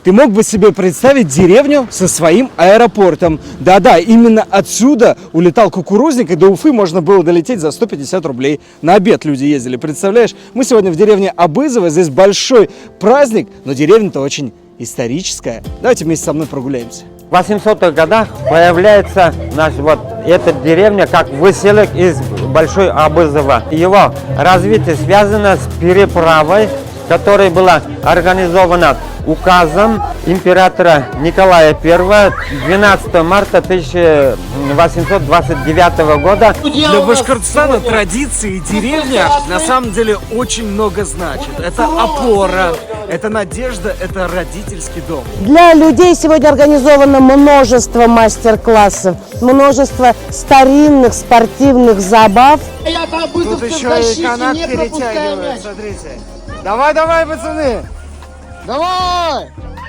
Ты мог бы себе представить деревню со своим аэропортом? Да-да, именно отсюда улетал кукурузник, и до Уфы можно было долететь за 150 рублей. На обед люди ездили, представляешь? Мы сегодня в деревне Абызово, здесь большой праздник, но деревня-то очень историческая. Давайте вместе со мной прогуляемся. В 800-х годах появляется эта деревня как выселок из Большой Абызова. Его развитие связано с переправой, которая была организована указом императора Николая I 12 марта 1829 года. Для Башкортостана традиции и деревня на самом деле очень много значит. Это опора, это надежда, это родительский дом. Для людей сегодня организовано множество мастер-классов, множество старинных спортивных забав. Тут еще и канат перетягивают, смотрите. Давай, давай, пацаны! Давай!